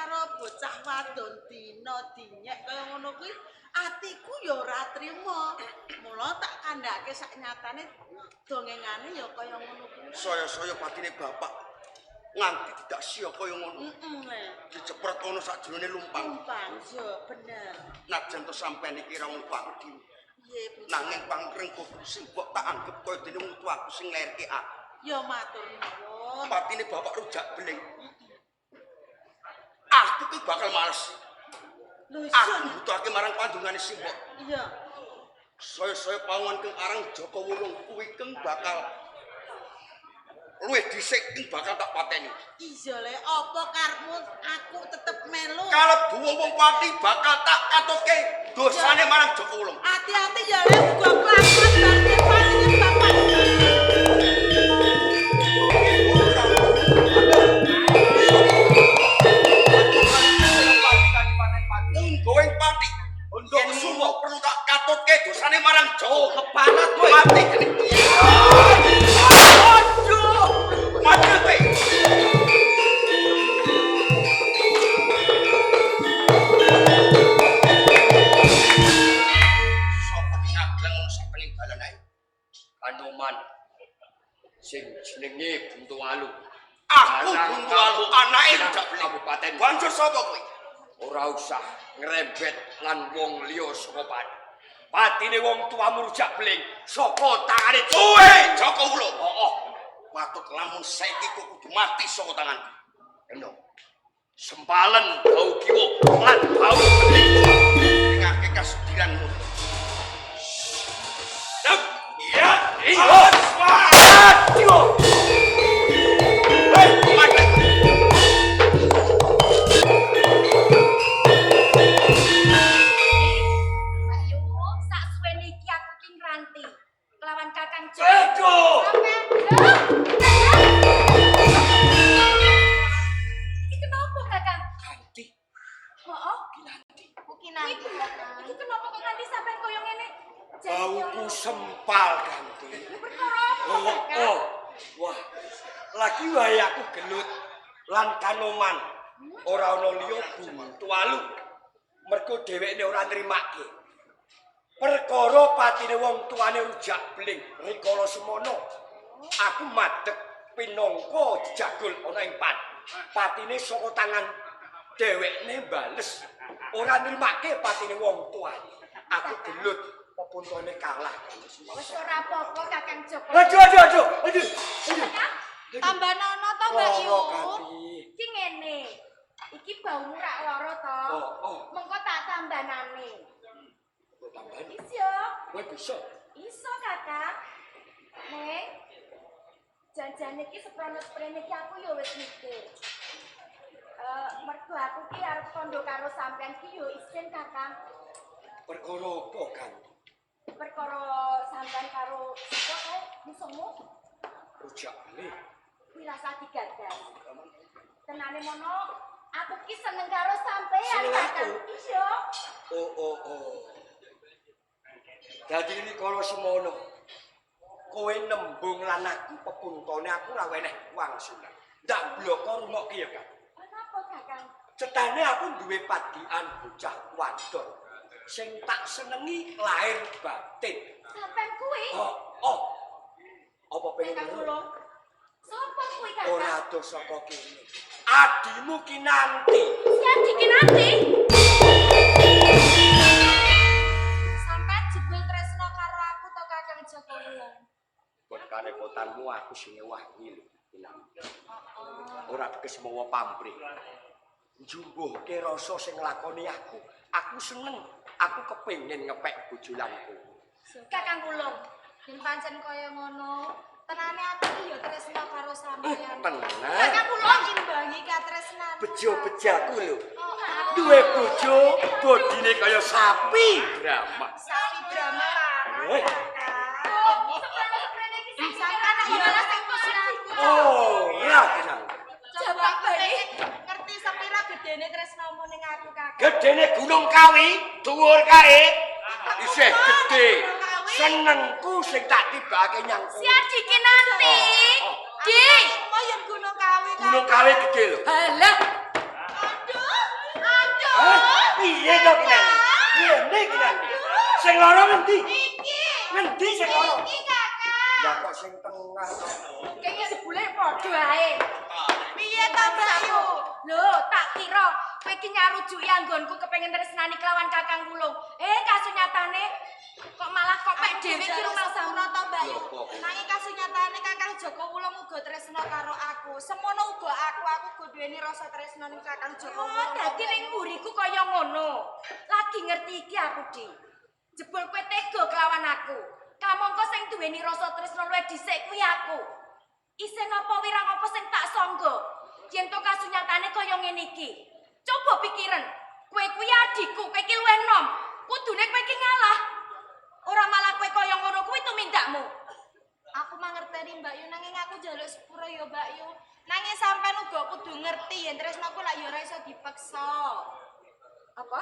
karo bocah wadon dina dinyek kaya ngono kuwi atiku ya ora trima. Mula tak kandhake saknyatane dongengane ya kaya ngono kuwi. Saya patine bapak nganti tidak sia kaya ngono. Dicepret ono sakjroning lumpang. Lumpang, yo bener. Najan to sampean iki ra wong pakdi. Nggih, Bu. Nanging pangrengku sing mbok tak anggap kaya dene wong tuaku sing nglairke aku. Ya matur nuwun. Patine bapak rujak beling. Aku ki bakal males. Lho Aku iso. butuhake marang pandungane simbok. Iya. Saya pawon keng arang Joko Wulung kuwi keng bakal luwih dhisik keng bakal tak pateni. Iya le, apa karepmu aku tetep melu? Kalebu wong pati bakal tak katoke dosane marang Joko Wulung. Hati-hati ya le, uga kelakon bakti paling bapak. Going pati. Yen sumo perlu tak katoke dosane marang Jawa kepanat kowe. Mati gene. Aduh. Mati kowe. Sopo nyagleng sak peninggalan ae. Kanoman sing jenenge Buntu Alu. Aku Buntu Alu anake Rujak Beling Kabupaten. Banjur sapa kowe? Ora usah ngrembet lan wong liya saka pati. Patine wong tuamu Rujak Beling saka tangane kowe Joko Wulung. Heeh. Patut lamun saiki kok kudu mati saka tanganku. Eno. Sempalen bau kiwa lan bau beling. Ngake kasudiranmu. Dap. Ya. Iya. Aduh. Bauku sempal ganti. Oh. Wah. Lagi wae aku gelut lan Kanoman. Ora ana liya Buntu Alu. Mergo dhewekne ora nrimake. Perkara patine wong tuane Rujak Beling rikala semono. Aku madhep pinangka jagul ana ing patine saka tangan dhewekne bales. Ora nrimake patine wong tuane. Aku gelut pepuntone kalah. Wis ora apa-apa Kakang Joko. Aduh. Tambah nono to Mbak Yu. Ganti. Iki ngene. Iki baumu rak lara to. Oh. Mengko tak tambanane. Tambani. Iso. Kowe bisa. Iso Kakang. Neng. Janjane iki seprono-sprene iki aku ya wis mikir. Mergo aku ki arep kondo karo sampean ki yo isin Kakang. Perkara apa, Ganti? Perkara sampean karo sapa kae musuhmu? Rujak Beling. Kuwi rasa digagas. Tenane mono, aku ki seneng karo sampean Kakang. Iya. Oh. Dadi ini kalau semono. Kowe nembung lan aku pepuntone aku ora weneh wangsulan. Ndak bloko rumok ki ya, Kang. Kenapa Kakang? Cetane aku duwe padikan bocah wadon sing tak senengi lahir batin. Sampean kuwi? Oh. Apa pengen Kakang ngeru? Wulung. Sopo kuwi Kakang? Ora ado saka kene. Adimu Kinanti. Siap Kinanti. Sampean jebul tresno karo aku to Kakang Joko Wulung. Buat karepotanmu aku sing ngewangi lho, Kinanti. Ora tekes mawa pamrih. Njumbuhke rasa sing nglakoni aku seneng. Aku kepengin ngepek bojolanku. Kakang Wulung, yen pancen kaya ngono, tenane aku iki ya tresno karo sampean. Tenan. Kakang Wulung imbangi katresnan. Bejo-bejaku lho. Duwe bojo bodine kaya sapi Brahma. Sapi Brahma Eh. Seprene iki sampean gimana sing pusing aku? Oh, ya kenal. Coba bali ngerti sepira gedene tresnamu ning aku Kakang. Gedene Gunung Kawi, dhuwur kae. Isih gedhe. Senengku sing tak tibake nyang kowe. Siap Kinanti. Di, Yen Gunung Kawi. Gunung Kawi gedhe lho. halah. Aduh, piye to Kinan? Piye iki Kinan? Sing lara ngendi? Iki. Ngendi sing lara? Iki kakak. Lah kok sing tengah to? Kayaknya sebule padha ae. Piye ta Mbak Yu? Lho, tak kira kowe iki nyarujuki anggonku kepengin tresnani kelawan Kakang Wulung. Kasunyatane kok malah kok pek dhewe iki rumah sampuna ta Mbak Yu. Lho, kok? Nanging kasunyatane Kakang Joko Wulung uga tresna karo aku. Semono uga aku uga duweni rasa tresna ning Kakang Joko Wulung. Dadi ning mburiku kaya ngono. Lagi ngerti iki aku, Di. Jebul kowe tega kelawan aku. Kamangka sing duweni rasa tresna luwih dhisik kuwi aku. Isen apa wirang apa sing tak sangga? Yen to kasunyatane kaya ngene iki. Coba pikiren. Kowe kuwi adikku, kowe iki luwih enom. Kudune kowe iki ngalah. Ora malah kowe kaya ngono kuwi tumindakmu. Aku mangerteni Mbak Yu nanging aku njaluk sepuro ya Mbak Yu. Nanging sampean uga kudu ngerti yen tresnaku lak ya ora iso dipaksa. Apa?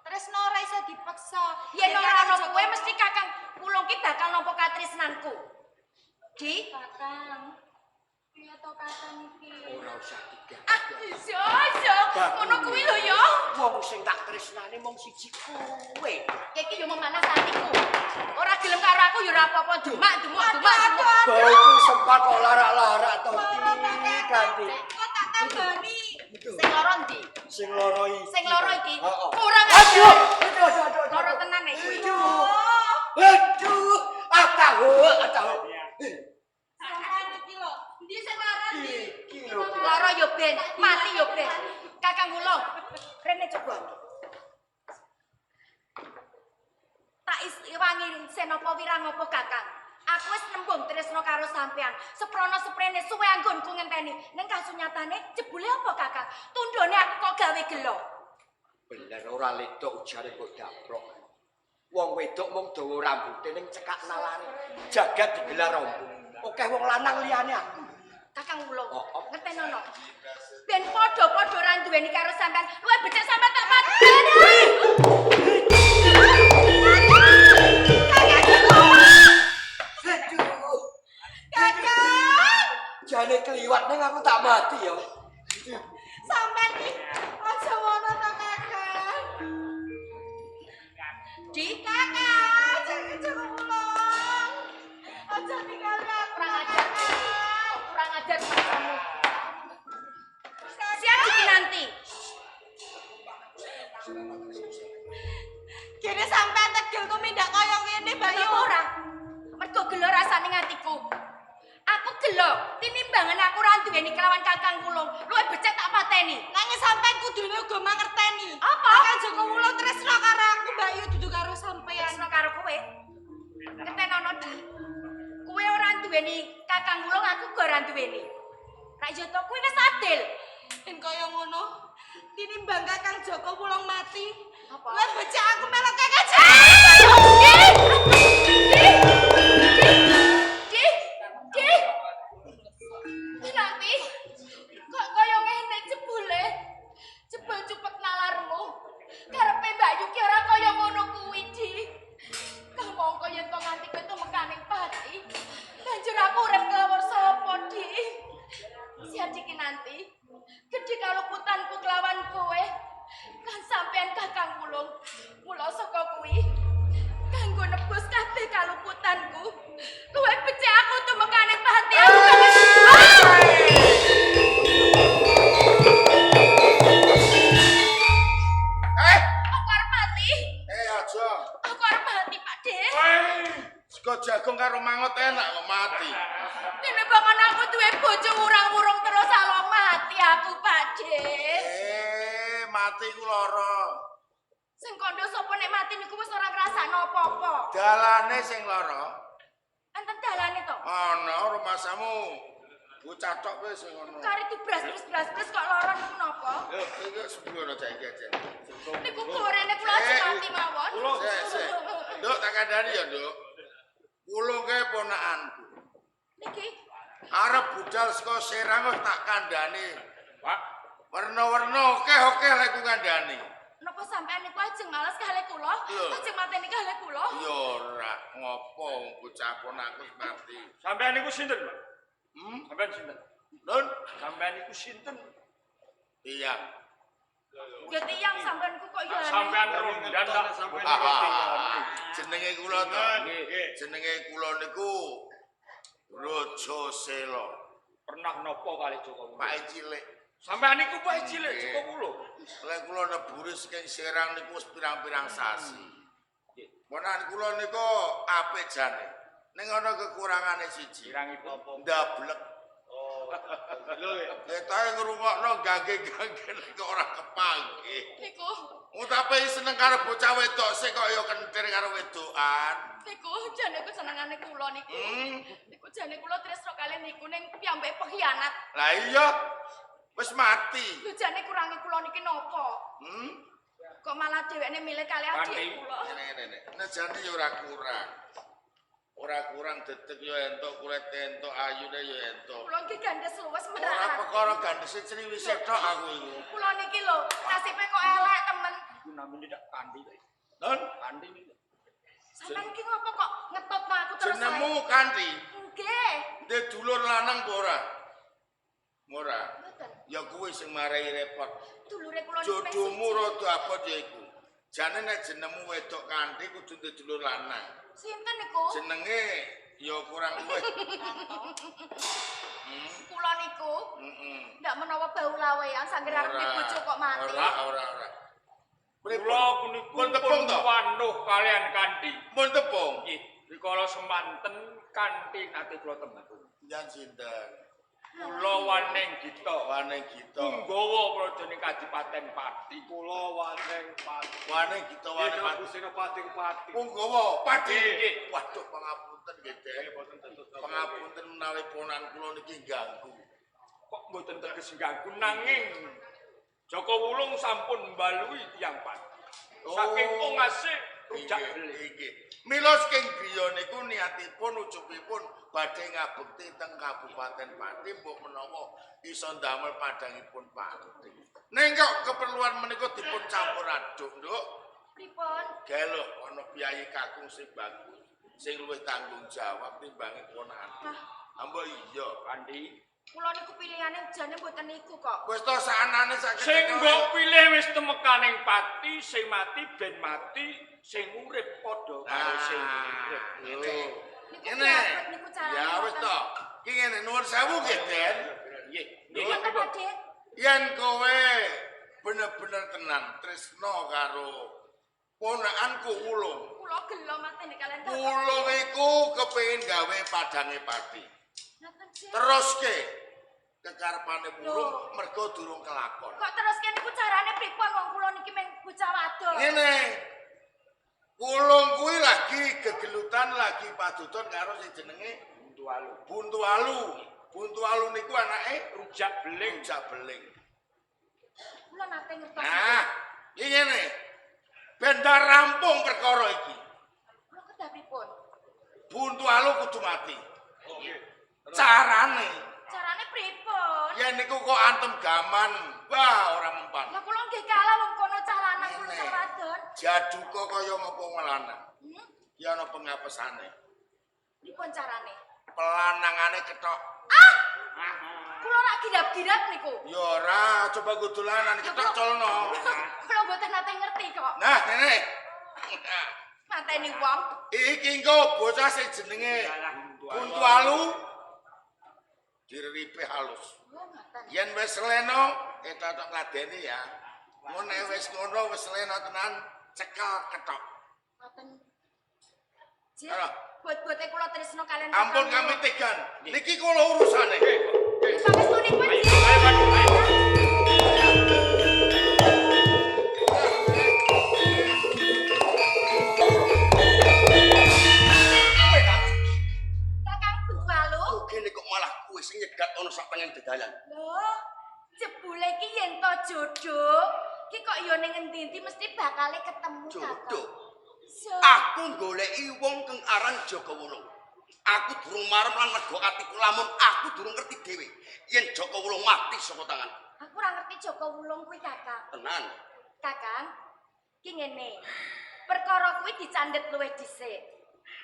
Tresna ora iso dipaksa. Yen ora ana kowe mesti Kakang Wulung ki bakal nampa katresnanku. Di, Kakang. Piye to Kakang iki? Ora usah tiga. iso. Ngono kuwi lho ya. Wong sing tak tresnani mung siji kowe. Iki yo memanas hatiku. Ora gelem karo aku yo ora apa-apa demak. Bauku sempat kok larak-larak to ganti. Kok tak tambani. Sing loro ndi? Sing loro iki. Sing loro iki. Heeh. Kurang Aduh, ajar. aduh. Loro tenan nek kuwi. Aduh, atahu. Sampean iki lho. Ndi sing lara ndi? Iki lho. Loro yo ben, mati yo ben. Kakang Wulung, rene coba. Tak iwangi senapa wirang apa Kakang. Aku wis nembung tresna karo sampean. Seprono seprene suwe anggonku ngenteni. Ning kasunyatane jebule apa Kakang? Tundone aku kok gawe gelo. Bener ora ledok ujare kok daplok. Wong wedok mung dawa rambute ning cekak nalare. Jagat digelar rombo. Oke wong lanang liyane aku. Kakang Wulung, Oh. ngertenono. Ben padha-padha ora duweni karo sampean. Luwih becik sampean tak pateni. Aduh. Kakak. Jane kliwat ning aku tak mati ya. Sampean iki aja ngono to Kakang. Di, Kakang, jangan Joko Wulung. Aja tinggal aku. kurang ajar kamu. Siap iki nanti. Kene sampean tegel tumindak kaya ngene Mbak Yu. Ora. Mergo gelo rasane ngatiku. Aku gelo tinimbangan aku ora duweni kelawan Kakang Wulung. Luwih becik tak pateni. Nanging sampean kudune uga mangerteni. Apa? Kakang Joko Wulung tresna karo aku Mbak Yu dudu karo sampean. Tresno karo kowe. Ketenono Di. Kowe ora duweni Kakang Wulung, aku uga ora duweni. Rak yo to kuwi wis adil. Yen kaya ngono, tinimbang Kakang Joko Wulung mati, Apa? luwih becik aku melok Kakang Joko. Nanti kok kaya ngene jebule. Jebul cepet nalarmu. Karepe Mbak Yuki ora kaya ngono kuwi, Di. Kamangka yen to nganti kowe tumekaning pati. Banjur aku urip kelawan sapa, Di? Siap iki nanti. Gedhe kaluputanku kelawan kowe. Kan sampean Kakang Wulung. Mula saka kuwi kanggo nebus kabeh kaluputanku. Luwih becik aku tumekaning pati aku. Aku arep mati. Aja. Aku arep mati, Pak De. Sego jagung karo mangut enak kok mati. Dene bangun aku duwe bojo wurang-wurung terus alo mati aku, Pak De. Mati ku lara. Sing kandha sapa nek mati niku wis ora ngrasakno apa-apa. Dalane sing lara. Enten dalane to. Ana rumasamu. Bocah tok wis sing ngono. Kari dibras-bras kok lara niku napa? Yo, iki sebelum aja iki aja. Niku gorene kula aja mati mawon. Sik. Nduk tak kandhani ya, Nduk. Wulung ke ponakanku. Niki Arep budal saka Serang kok tak kandhani. Pak, warna-warna oke lek ku kandhani. napa sampean niku ajeng males kalih kula? Lho. Ajeng mateni kalih kula? Ya ora ngopo bocah ponakku mati. Sampean niku sinten, Pak? Hmm? Sampean sinten? Nun, Sampean niku sinten? iya. Ya tiyang sampeanku kok ya. Sampean rondan tak sampean Jenenge kula to. Jenenge kula niku Raja Sela. pernah nopo kali Joko Wulo. Pak cilik. Sampean niku Pak cilik Joko Wulo. Lek kula neburi saking Serang niku wis pirang-pirang sasi. Ponan kula niku apik jane. Ning ana kekurangane siji. Kirangipun apa? Ndablek. Lho ya. Ketae ngrungokno gage-gage kok ora kepanggih. Niku, Utape seneng karo bocah wedok sik kok ya kentir karo wedokan. niku jane ku senengane kula niku. Hmm. Niku jane kula tresno kalian niku ning piyambake pengkhianat. Lah iya. Wis mati. Lho jane kurangi kula niki napa? Hmm. Kok malah dhewekne milih kali Kanthi. adik kula. Ngene. Nejane ya ora kurang. Ora kurang dedeg ya entuk, kulit entuk, ayune ya entuk. Kula nggih gandes luwes Ora menak. perkara gandese criwise tok aku iku. Kula niki lho, nasibe kok elek temen. Iku namine dak Kandi. Don, Kandi niku. Sampeyan iki ngopo kok ngetotno aku terus jenengmu Kanti. Nggih. Ndek dulur lanang apa ora? Ora. Mboten. Ya kuwi sing marai repot. Dulure kula niku meh Jodohmu siji. rada abot ya iku. Jane nek jenengmu wedok Kanti kudu ndek dulur lanang. Sinten niku? Jenenge ya kurang luwih. Kula niku Heeh. ndak menawa bau lawean sangger arep bojo kok mati. Ora. Kula niku Pun tepung to? wanuh kalian Kandi. Mun tepung. Nggih, rikala semanten Kandi nate kula tembang. Jan sinten? Kula Waneng Gita. Waneng Gita. Nggawa prajane Kadipaten Pati. Kula Waneng Pati. Waneng Gita Waneng Pati. Senopati Pati. Punggawa Pati. Nggih. Waduh pangapunten nggih, Den. Pangapunten menawi ponan kula niki ganggu. Kok mboten teges ganggu nanging Joko Wulung sampun mbalui tiyang Pati. Saking ongase rujak beli. Nggih. Mila saking griya niku niatipun ujubipun badhe ngabekti teng Kabupaten Pati mbok menawa iso ndamel padhangipun Pati. Ning kok keperluan menika dipun campur aduk, Nduk. Pripun? Gelo ana biayi kakung sing bagus, sing luwih tanggung jawab timbange ponakan. Ambo iya, Kandi. Kula niku pilihane jane mboten niku kok. Wis to sanane sakit. Sing mbok pilih wis temekaning Pati, sing mati ben mati, sing urip padha karo sing urip. Niku. Niku Ngene. piye niku carane? Ya wis to. Ki ngene nuwun sewu nggih, Den. Nggih, Nggih, nggih. Pak Pakde. Yen kowe bener-bener tenan tresno karo ponakanku Wulung. Kula gelo matene kalian Kakak. Wulung iku kepengin gawe padange Pati. Ngaten sih. Teruske kekarepane Wulung Loh. mergo durung kelakon. Kok terus kene niku carane pripun wong kula niki meng bocah wadon. Ngene. Wulung kuwi lagi gegelutan lagi paduton karo sing jenenge Buntualu. Buntualu. Buntualu niku anake Rujak beling. Rujak Beling. Kula nate ngertos. Nah, iki ngene. Ben rampung perkara iki. Kula kedah pripun? Buntualu kudu mati. Carane Carane pripun? yen niku kok antem gaman, wah ora mempan. Lah kula nggih kalah wong kono cah lanang kula Ngene. cah wadon. Jaduka kaya ngapa lanang. Hmm? Ki ana pengapesane. Pripun carane? Pelanangane ketok. Kula rak girap-girap niku. Ya ora, coba gudulanan ketok colno. Kula mboten nate ngerti kok. Nah, ngene. Mateni wong. Iki engko bocah sing jenenge Buntualu direripe halus. Oh, ngaten. Yen wis leno, tok ngladeni ya. Mun wis ngono wis leno tenan, cekel ketok. Ngaten. Jih, Ayo. buat-buate kula tresno kalian. Ampun kami tegan. Niki kula urusane. Pangestune pun Ayo, Jih. ayo, ayo. Kakang Buntualu. Kene kok malah kowe sing nyegat ana sak pengen dedalan. Loh, jebule iki yen to jodoh, ki kok yo ning endi-endi mesti bakale ketemu Jodoh. So, Aku goleki wong kang aran Joko Wulung. Aku durung marem lan lega atiku lamun aku durung ngerti dhewe yen Joko Wulung mati saka tangan. aku ora ngerti Joko Wulung kuwi Kakang. Tenan. Kakang, ki ngene. Perkara kuwi dicandhet luwih dhisik.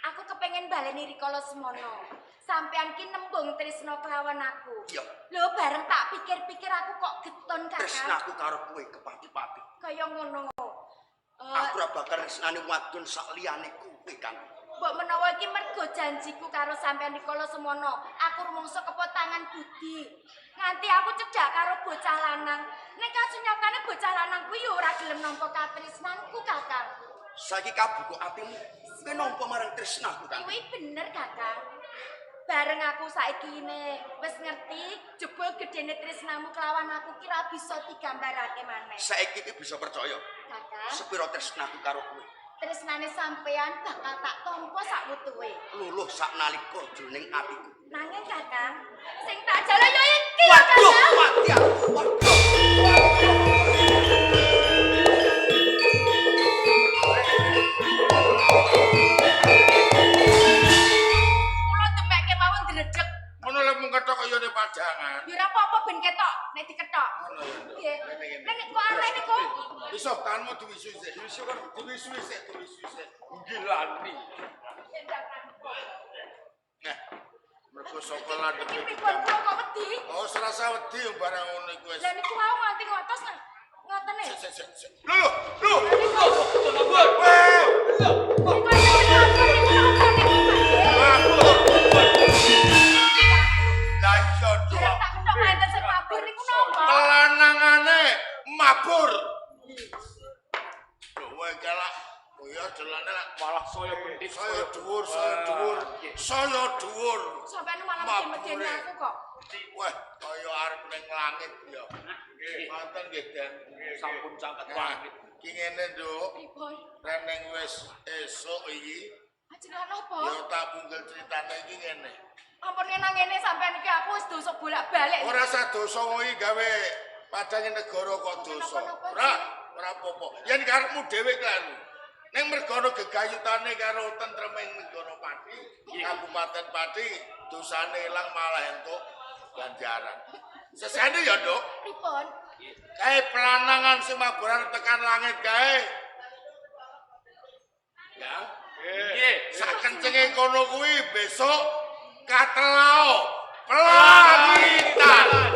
aku kepengen baleni rikala semono. Sampean ki nembung tresno kelawan aku. Iya. Lho bareng tak pikir-pikir aku kok geton Kakang. Tresnaku karo kowe kepati-pati. Kaya ngono. Aku ora bakal tresnani wadon sak liyane kowe, Kang. Mbok menawa iki mergo janjiku karo sampean rikala semono, aku rumangsa kepotangan budi. Nganti aku cedhak karo bocah lanang. Nek kasunyatane bocah lanang kuwi ya ora gelem nampa katresnanku, Kakang. Saiki kabuka atimu, kowe nampa marang tresnaku, Kang. Kuwi bener, Kakang. Bareng aku saiki ne wis ngerti jebul gedene tresnamu kelawan aku ki ra bisa digambarake maneh. Saiki iki bisa percaya. Kakang, Sepiro tresnaku karo kowe. tresnane sampean bakal tak tampa sak wutuhe. Luluh sak nalika jroning atiku. Nanging Kakang, sing tak jala yo iki ya, Waduh, Kakang. mati aku. Waduh. Kula demekke mawon dredeg. Ngono lek mung ketok kaya ne padangan. Ya ora apa-apa ben ketok nek diketok. Nggih. Nek kok aneh niku. Iso tanmu diwisu sik. Diwisu sik. Nggih lani. Nah, mergo saka landhep. Iki pripun kula kok wedi? Oh, serasa wedi barang ngono iku wis. Lah niku wau nganti ngotos nang ngotene. Sik. Lho. Lah iso pelanangane mabur. Lho wae galak. Oh ya delane lak Malah saya gendhis saya dhuwur. Nggih. Saya dhuwur. Sampeyan malah medeni aku kok. Wah, kaya arep ning langit ya. Nggih. Manten nggih, Den. Sampun cangket Nah, langit. ki ngene, Nduk. Pripun? Reneng wis esuk iki, Ajenengan apa? ya tak punggel critane iki ngene. Ampun ngene sampeyan iki aku wis dosa bolak-balik. Ora sadosa kuwi gawe padange negara kok dosa. Ora apa-apa. Yen karepmu dhewe klaru. Ning mergono gegayutane karo tentreming negara Pati, Kabupaten Pati, dosane ilang malah entuk ganjaran. Sesane ya, Nduk. Pripun? Kae pelanangan sing maburan tekan langit kae. Ya. Nggih. Sak kencenge kono kuwi besok katelao pelangitan.